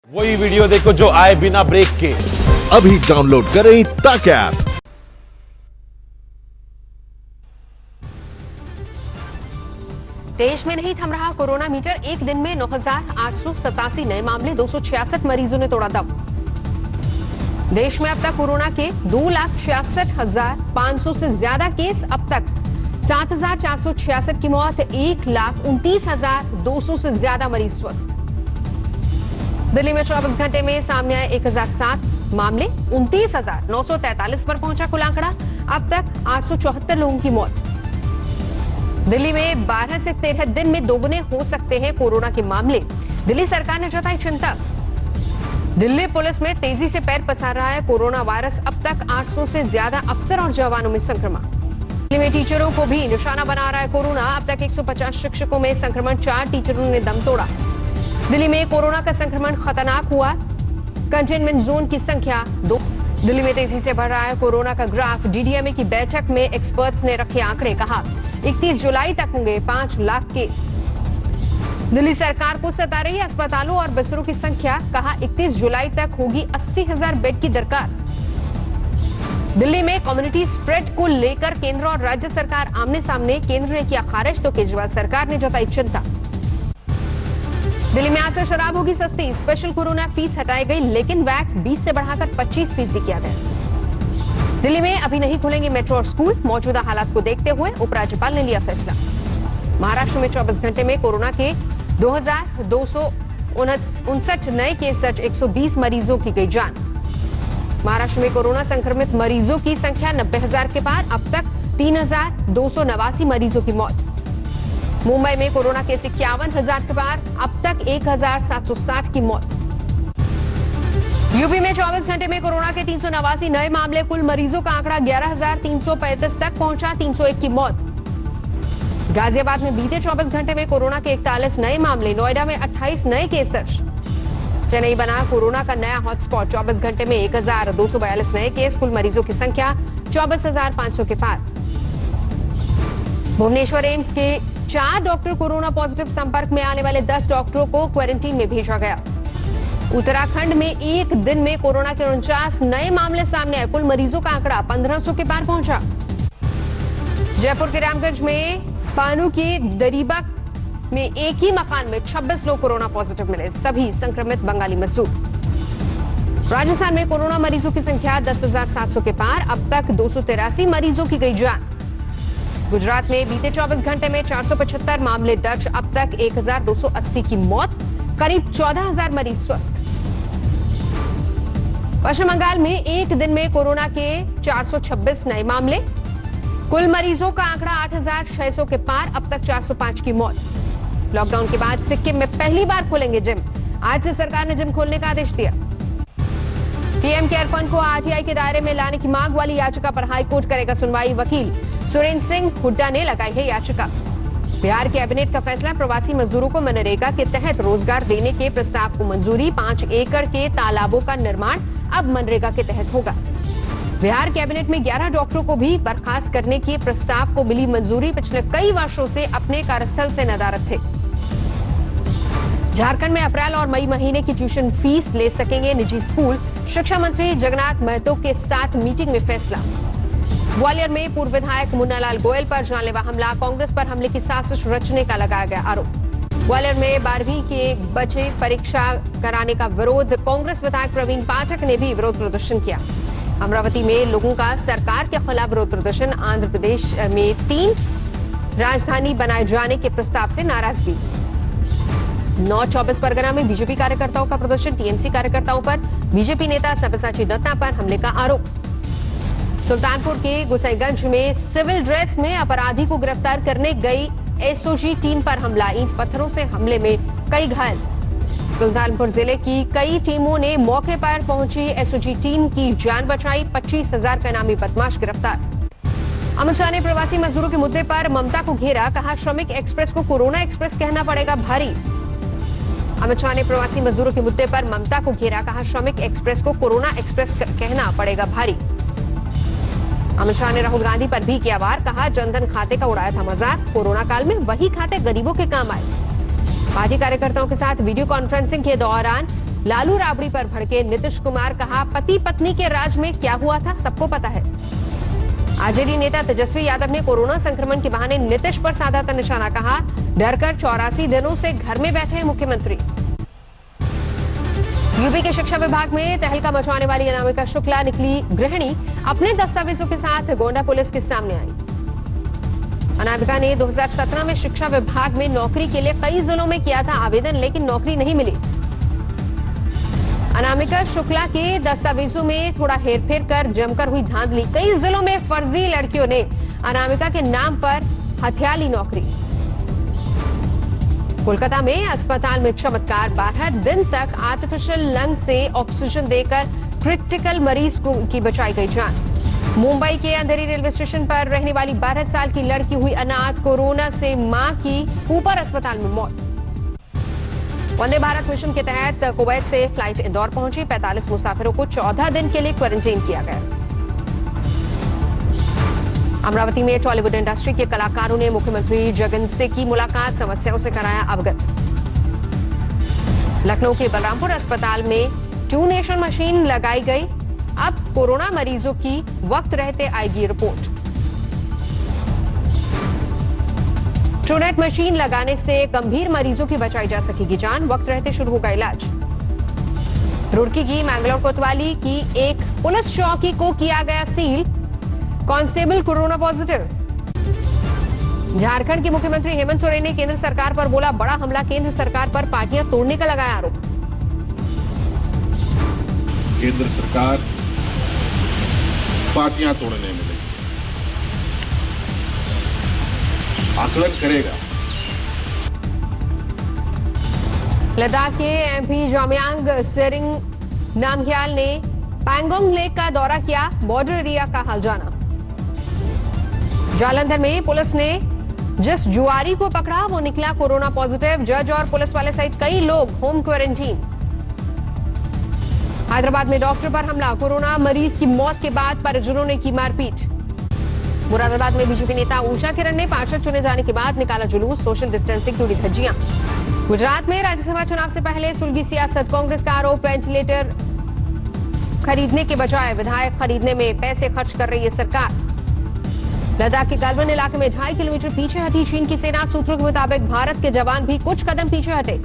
वही वीडियो देखो जो आए बिना ब्रेक के। अभी डाउनलोड करें तक ऐप। देश में नहीं थम रहा कोरोना मीटर। एक दिन में 9,887 नए मामले, 266 मरीजों ने तोड़ा दम। देश में अब तक कोरोना के 2,66,500 से ज्यादा केस। अब तक 7,466 की मौत, 1,29,200 से ज्यादा मरीज स्वस्थ। दिल्ली में 24 घंटे में सामने आए 1,007 मामले, 29,943 पर पहुंचा कुल आंकड़ा। अब तक 874 लोगों की मौत। दिल्ली में 12 से 13 दिन में दोगुने हो सकते हैं कोरोना के मामले। दिल्ली सरकार ने जताई चिंता। दिल्ली पुलिस में तेजी से पैर पसार रहा है कोरोना वायरस। अब तक 800 से ज्यादा अफसर और जवानों में संक्रमण। दिल्ली में टीचरों को भी निशाना बना रहा है कोरोना। अब तक 150 शिक्षकों में संक्रमण, 4 टीचरों ने दम तोड़ा। दिल्ली में कोरोना का संक्रमण खतरनाक हुआ। कंटेनमेंट जोन की संख्या 2। दिल्ली में तेजी से बढ़ रहा है कोरोना का ग्राफ। डीडीएमए की बैठक में एक्सपर्ट्स ने रखे आंकड़े। कहा 31 जुलाई तक होंगे 5 लाख केस। दिल्ली सरकार को सता रही है अस्पतालों और बिस्तरों की संख्या। कहा 31 जुलाई तक होगी 80,000 बेड की दरकार। दिल्ली में कम्युनिटी स्प्रेड को लेकर केंद्र और राज्य सरकार आमने सामने। केंद्र ने किया खारिज तो केजरीवाल सरकार ने जताई चिंता। दिल्ली में आज से शराब होगी सस्ती। स्पेशल कोरोना फीस हटाई गई, लेकिन वैट 20 से बढ़ाकर 25% किया गया। दिल्ली में अभी नहीं खुलेंगे मेट्रो और स्कूल। मौजूदा हालात को देखते हुए उपराज्यपाल ने लिया फैसला। महाराष्ट्र में 24 घंटे में कोरोना के 2,259 नए केस दर्ज, 120 मरीजों की गई जान। महाराष्ट्र में कोरोना संक्रमित मरीजों की संख्या 90,000 के पार। अब तक 3,289 मरीजों की मौत। मुंबई में कोरोना केस 51,000 के पार। अब तक 1,760 की मौत। यूपी में 24 घंटे में कोरोना के 389 नए मामले। कुल मरीजों का आंकड़ा 11,335 तक पहुंचा, 301 की मौत। गाजियाबाद में बीते 24 घंटे में कोरोना के 41 नए मामले। नोएडा में 28 नए केस दर्ज। चेन्नई बना कोरोना का नया हॉटस्पॉट। 24 घंटे में 1,242 नए केस। कुल मरीजों की संख्या 24,500 के पार। भुवनेश्वर एम्स के 4 डॉक्टर कोरोना पॉजिटिव। संपर्क में आने वाले 10 डॉक्टरों को क्वारंटीन में भेजा गया। उत्तराखंड में एक दिन में कोरोना के 49 नए मामले सामने आए। कुल मरीजों का आंकड़ा 1,500 के पार पहुंचा। जयपुर के रामगंज में पानू के दरीबा में एक ही मकान में 26 लोग कोरोना पॉजिटिव मिले, सभी संक्रमित बंगाली मजदूर। राजस्थान में कोरोना मरीजों की संख्या 10,700 के पार। अब तक 283 मरीजों की गई जान। गुजरात में बीते 24 घंटे में 475 मामले दर्ज। अब तक 1,280 की मौत, करीब 14,000 मरीज स्वस्थ। पश्चिम बंगाल में एक दिन में कोरोना के 426 नए मामले। कुल मरीजों का आंकड़ा 8,600 के पार। अब तक 405 की मौत। लॉकडाउन के बाद सिक्किम में पहली बार खुलेंगे जिम। आज से सरकार ने जिम खोलने का आदेश दिया। पीएम केयर फंड को आरटीआई के दायरे में लाने की मांग वाली याचिका पर हाईकोर्ट करेगा सुनवाई। वकील सुरेंद्र सिंह हुड्डा ने लगाई है याचिका। बिहार कैबिनेट का फैसला। प्रवासी मजदूरों को मनरेगा के तहत रोजगार देने के प्रस्ताव को मंजूरी। 5 एकड़ के तालाबों का निर्माण अब मनरेगा के तहत होगा। बिहार कैबिनेट में 11 डॉक्टरों को भी बर्खास्त करने के प्रस्ताव को मिली मंजूरी। पिछले कई वर्षों से अपने कार्यस्थल से नदारद थे। झारखंड में अप्रैल और मई महीने की ट्यूशन फीस ले सकेंगे निजी स्कूल। शिक्षा मंत्री जगन्नाथ महतो के साथ मीटिंग में फैसला। ग्वालियर में पूर्व विधायक मुन्नालाल गोयल पर जानलेवा हमला। कांग्रेस पर हमले की साजिश रचने का लगाया गया आरोप। ग्वालियर में 12वीं के बच्चे परीक्षा कराने का विरोध। कांग्रेस विधायक प्रवीण पाठक ने भी विरोध प्रदर्शन किया। अमरावती में लोगों का सरकार के खिलाफ विरोध प्रदर्शन। आंध्र प्रदेश में 3 राजधानी बनाए जाने के प्रस्ताव से नाराजगी। 9-24 परगना में बीजेपी कार्यकर्ताओं का प्रदर्शन। टीएमसी कार्यकर्ताओं पर बीजेपी नेता सब्यसाची दत्ता पर हमले का आरोप। सुल्तानपुर के गोसाईगंज में सिविल ड्रेस में अपराधी को गिरफ्तार करने गई एसओजी टीम पर हमला। ईंट पत्थरों से हमले में कई घायल। सुल्तानपुर जिले की कई टीमों ने मौके पर पहुंची एसओजी टीम की जान बचाई। 25,000 का इनामी बदमाश गिरफ्तार। अमित शाह ने प्रवासी मजदूरों के मुद्दे पर ममता को घेरा। कहा श्रमिक एक्सप्रेस को कोरोना एक्सप्रेस कहना पड़ेगा भारी। अमित शाह ने प्रवासी मजदूरों के मुद्दे पर ममता को घेरा। कहा श्रमिक एक्सप्रेस को कोरोना एक्सप्रेस कहना पड़ेगा भारी। अमित शाह ने राहुल गांधी पर भी किया वार। कहा जनधन खाते का उड़ाया था मजाक। कोरोना काल में वही खाते गरीबों के काम आए। पार्टी कार्यकर्ताओं के साथ वीडियो कॉन्फ्रेंसिंग के दौरान लालू राबड़ी पर भड़के नीतीश कुमार, कहा पति पत्नी के राज में क्या हुआ था सबको पता है। आरजेडी नेता तेजस्वी यादव ने कोरोना संक्रमण के बहाने नीतीश पर साधा था निशाना, कहा डरकर 84 दिनों से घर में बैठे हैं मुख्यमंत्री। यूपी के शिक्षा विभाग में तहलका मचवाने वाली अनामिका शुक्ला निकली गृहिणी, अपने दस्तावेजों के साथ गोंडा पुलिस के सामने आई। अनामिका ने 2017 में शिक्षा विभाग में नौकरी के लिए कई जिलों में किया था आवेदन, लेकिन नौकरी नहीं मिली। अनामिका शुक्ला के दस्तावेजों में थोड़ा हेरफेर कर जमकर हुई धांधली। कई जिलों में फर्जी लड़कियों ने अनामिका के नाम पर हथिया ली नौकरी। कोलकाता में अस्पताल में चमत्कार, 12 दिन तक आर्टिफिशियल लंग से ऑक्सीजन देकर क्रिटिकल मरीज की बचाई गई जान। मुंबई के अंधेरी रेलवे स्टेशन पर रहने वाली 12 साल की लड़की हुई अनाथ, कोरोना से मां की ऊपर अस्पताल में मौत। वंदे भारत मिशन के तहत कुवैत से फ्लाइट इंदौर पहुंची, 45 मुसाफिरों को 14 दिन के लिए क्वारंटीन किया गया। अमरावती में टॉलीवुड इंडस्ट्री के कलाकारों ने मुख्यमंत्री जगन से की मुलाकात, समस्याओं से कराया अवगत। लखनऊ के बलरामपुर अस्पताल में 2 नेशन मशीन लगाई गई, अब कोरोना मरीजों की वक्त रहते आएगी रिपोर्ट। ट्रूनेट मशीन लगाने से गंभीर मरीजों की बचाई जा सकेगी जान, वक्त रहते शुरू होगा इलाज। रुड़की की मैंगलोर कोतवाली की एक पुलिस चौकी को किया गया seal, constable corona positive. Jharkhand के मुख्यमंत्री हेमंत सोरेन ने केंद्र सरकार पर बोला बड़ा हमला, केंद्र सरकार पर पार्टियां तोड़ने का लगाया आरोप। केंद्र सरकार पार्टियां तोड़ने में लगी, आकलन करेगा। लद्दाख के एमपी जामयांग सेरिंग नामग्याल ने पैंगोंग लेक का दौरा किया, बॉर्डर एरिया का हाल जाना। जालंधर में पुलिस ने जिस जुआरी को पकड़ा वो निकला कोरोना पॉजिटिव, जज और पुलिस वाले सहित कई लोग होम क्वारंटीन। हैदराबाद में डॉक्टर पर हमला, कोरोना मरीज की मौत के बाद परिजनों ने की मारपीट। मुरादाबाद में बीजेपी नेता ऊषा किरण ने पार्षद चुने जाने के बाद निकाला जुलूस, सोशल डिस्टेंसिंग की उड़ी धज्जियां। गुजरात में राज्यसभा चुनाव से पहले सुलगी सियासत, कांग्रेस का आरोप, वेंटिलेटर खरीदने के बजाय विधायक खरीदने में पैसे खर्च कर रही है सरकार। लद्दाख के गलवान इलाके में 2.5 किलोमीटर पीछे हटी चीन की सेना, सूत्रों के मुताबिक भारत के जवान भी कुछ कदम पीछे हटे।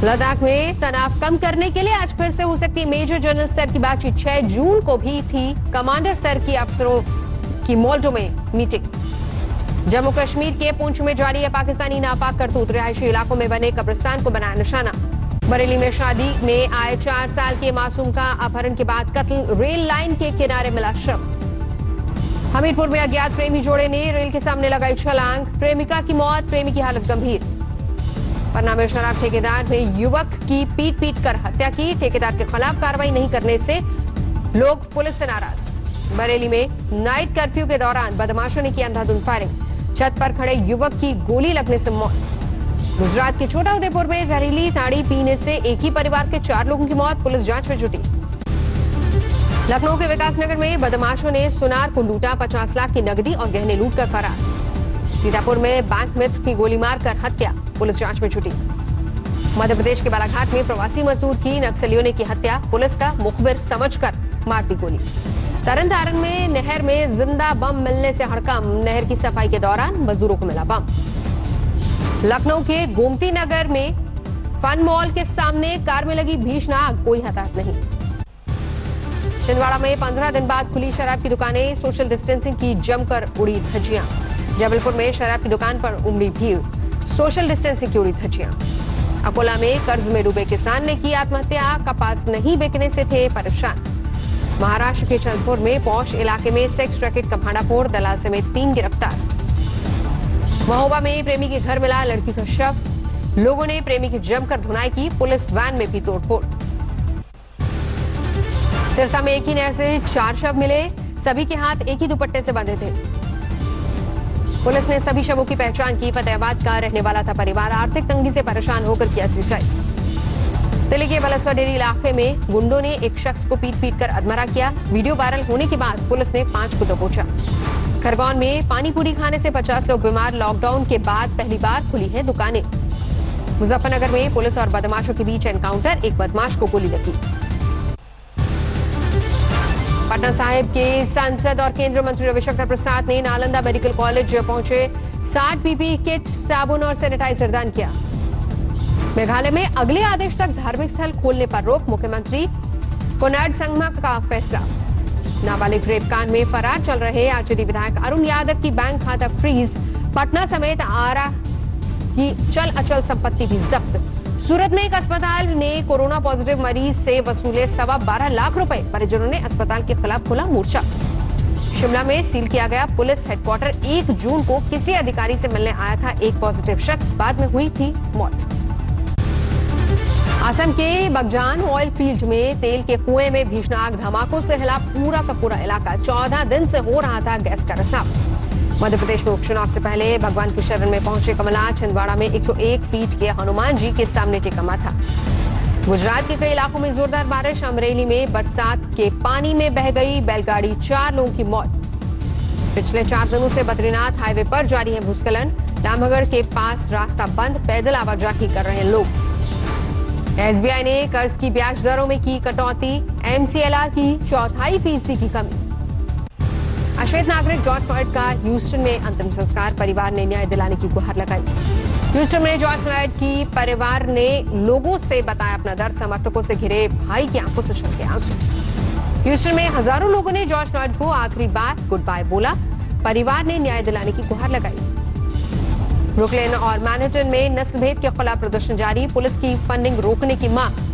लद्दाख में तनाव कम करने के लिए आज फिर से हो सकती है मेजर जनरल स्तर की बातचीत। 6 जून को भी थी कमांडर स्तर की अफसरों की मोल्डो में मीटिंग। जम्मू कश्मीर के पुंछ में जारी है पाकिस्तानी नापाक करतूत, रिहायशी इलाकों में बने कब्रिस्तान को बनाया निशाना। बरेली में शादी में आए 4 साल के मासूम का अपहरण के बाद कत्ल, रेल लाइन के किनारे मिला शव। हमीरपुर में अज्ञात प्रेमी जोड़े ने रेल के सामने लगाई छलांग, प्रेमिका की मौत, प्रेमी की हालत गंभीर। पन्ना में शराब ठेकेदार ने युवक की पीट कर हत्या की, ठेकेदार के खिलाफ कार्रवाई नहीं करने से लोग पुलिस से नाराज। बरेली में नाइट कर्फ्यू के दौरान बदमाशों ने की अंधाधुंध फायरिंग, छत पर खड़े युवक की गोली लगने से मौत। गुजरात के छोटा उदेपुर में जहरीली ताड़ी पीने से एक ही परिवार के 4 लोगों की मौत, पुलिस जांच में जुटी। लखनऊ के विकासनगर में बदमाशों ने सुनार को लूटा, 50 लाख की नकदी और गहने लूटकर फरार। सीतापुर में बैंक मित्र की गोली मारकर हत्या, पुलिस जांच में जुटी। मध्य प्रदेश के बालाघाट में प्रवासी मजदूर की नक्सलियों ने की हत्या, पुलिस का मुखबिर समझकर मार दी गोली। तरनतारन में नहर में जिंदा बम मिलने से हड़कंप, नहर की सफाई के दौरान मजदूरों को मिला बम। लखनऊ के गोमती नगर में फन मॉल के सामने कार में लगी भीषण आग, कोई हताहत नहीं। छिंदवाड़ा में 15 दिन बाद खुली शराब की दुकानें, सोशल डिस्टेंसिंग की जमकर उड़ी धज्जियां। जबलपुर में शराब की दुकान पर उमड़ी भीड़, सोशल डिस्टेंसिंग की उड़ी धज्जियां। अकोला में कर्ज में डूबे किसान ने की आत्महत्या, कपास नहीं बिकने से थे परेशान। महाराष्ट्र के चंदपुर में पौष इलाके में सेक्स रैकेट का भांडाफोड़, दलाल समेत 3 गिरफ्तार। महोबा में प्रेमी के घर मिला लड़की का शव, लोगों ने प्रेमी की जमकर धुनाई की, पुलिस वैन में भी तोड़फोड़। सिरसा में एक ही नहर से 4 शव मिले, सभी के हाथ एक ही दुपट्टे से बंधे थे। पुलिस ने सभी शवों की पहचान की, फतेहाबाद का रहने वाला था परिवार, आर्थिक तंगी से परेशान होकर किया सुसाइड। दिल्ली के बलसवा डेरी इलाके में गुंडों ने एक शख्स को पीट कर अधमरा किया, वीडियो वायरल होने के बाद पुलिस ने 5 को दबोचा। खरगोन में पानी पूरी खाने से 50 लोग बीमार, लॉकडाउन के बाद पहली बार खुली है दुकानें। मुजफ्फरनगर में पुलिस और बदमाशों के बीच एनकाउंटर, एक बदमाश को गोली लगी। पटना साहिब के सांसद और केंद्रीय मंत्री रविशंकर प्रसाद ने नालंदा मेडिकल कॉलेज पहुंचे 60 पीपीई किट, साबुन और सैनिटाइजर दान किया। मेघालय में अगले आदेश तक धार्मिक स्थल खोलने पर रोक, मुख्यमंत्री कोनराड संगमा का फैसला। नाबालिग रेप कांड में फरार चल रहे आरजेडी विधायक अरुण यादव की बैंक खाता फ्रीज, पटना समेत आरा की चल अचल संपत्ति भी जब्त। सूरत में एक अस्पताल ने कोरोना पॉजिटिव मरीज से वसूले 12.25 लाख रुपए, परिजनों ने अस्पताल के खिलाफ खोला मोर्चा। शिमला में सील किया गया पुलिस हेडक्वार्टर, 1 जून को किसी अधिकारी से मिलने आया था एक पॉजिटिव शख्स, बाद में हुई थी मौत। असम के बगजान ऑयल फील्ड में तेल के कुएं में भीषण आग, धमाकों से हिला पूरा का पूरा इलाका। 14 दिन से हो रहा था गैस का रिसाव। मध्य प्रदेश में उपचुनाव से पहले भगवान की शरण में पहुंचे कमलनाथ, छिंदवाड़ा में 101 फीट के हनुमान जी के सामने टेका माथा। गुजरात के कई इलाकों में जोरदार बारिश, अमरेली में बरसात के पानी में बह गई बैलगाड़ी, 4 लोगों की मौत। पिछले 4 दिनों से बद्रीनाथ हाईवे पर जारी है भूस्खलन, लामबगढ़ के पास रास्ता बंद, पैदल आवाजाही कर रहे हैं लोग। एसबीआई ने कर्ज की ब्याज दरों में की कटौती, एमसीएलआर की 4.25% की कमी। अश्वेत नागरिक जॉर्ज फ्लॉयड का ह्यूस्टन में अंतिम संस्कार, परिवार ने न्याय दिलाने की गुहार लगाई। ह्यूस्टन में जॉर्ज फ्लॉयड की परिवार ने लोगों से बताया अपना दर्द, समर्थकों से घिरे भाई की आंखों से छलके आंसू। ह्यूस्टन में हजारों लोगों ने जॉर्ज फ्लॉयड को आखिरी बार गुड बाय बोला, परिवार ने न्याय दिलाने की गुहार लगाई। ब्रुकलिन और मैनहट्टन में नस्ल भेद के खिलाफ प्रदर्शन जारी, पुलिस की फंडिंग रोकने की मांग।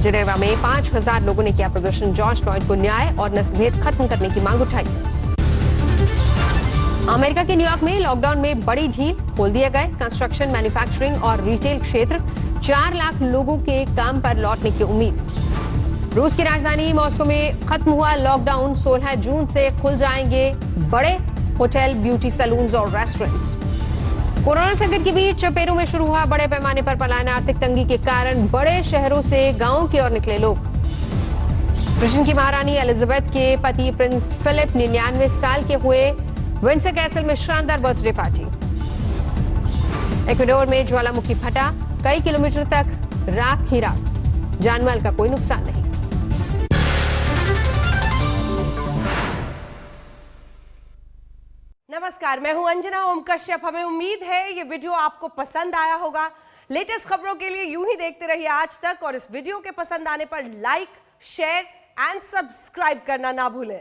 जिनेवा में 5000 लोगों ने किया प्रदर्शन, जॉर्ज फ्लॉयड को न्याय और नस्ल भेद खत्म करने की मांग उठाई। अमेरिका के न्यूयॉर्क में लॉकडाउन में बड़ी ढील, खोल दिए गए कंस्ट्रक्शन, मैन्युफैक्चरिंग और रिटेल क्षेत्र। 4 लाख लोगों के काम पर लौटने की उम्मीद। रूस की राजधानी मॉस्को में खत्म हुआ लॉकडाउन, 16 जून से खुल जाएंगे बड़े होटल, ब्यूटी सैलून्स और रेस्टोरेंट्स। कोरोना संकट के बीच पेरू में शुरू हुआ बड़े पैमाने पर पलायन, आर्थिक तंगी के कारण बड़े शहरों से गांवों की ओर निकले लोग। ब्रिटेन की महारानी एलिजाबेथ के पति प्रिंस फिलिप 99 साल के हुए, विंडसर कैसल में शानदार बर्थडे पार्टी। इक्वाडोर में ज्वालामुखी फटा, कई किलोमीटर तक राख ही राख, जानमाल का कोई नुकसान नहीं। नमस्कार, मैं हूं अंजना ओम कश्यप। हमें उम्मीद है ये वीडियो आपको पसंद आया होगा। लेटेस्ट खबरों के लिए यूं ही देखते रहिए आज तक, और इस वीडियो के पसंद आने पर लाइक, शेयर एंड सब्सक्राइब करना ना भूलें।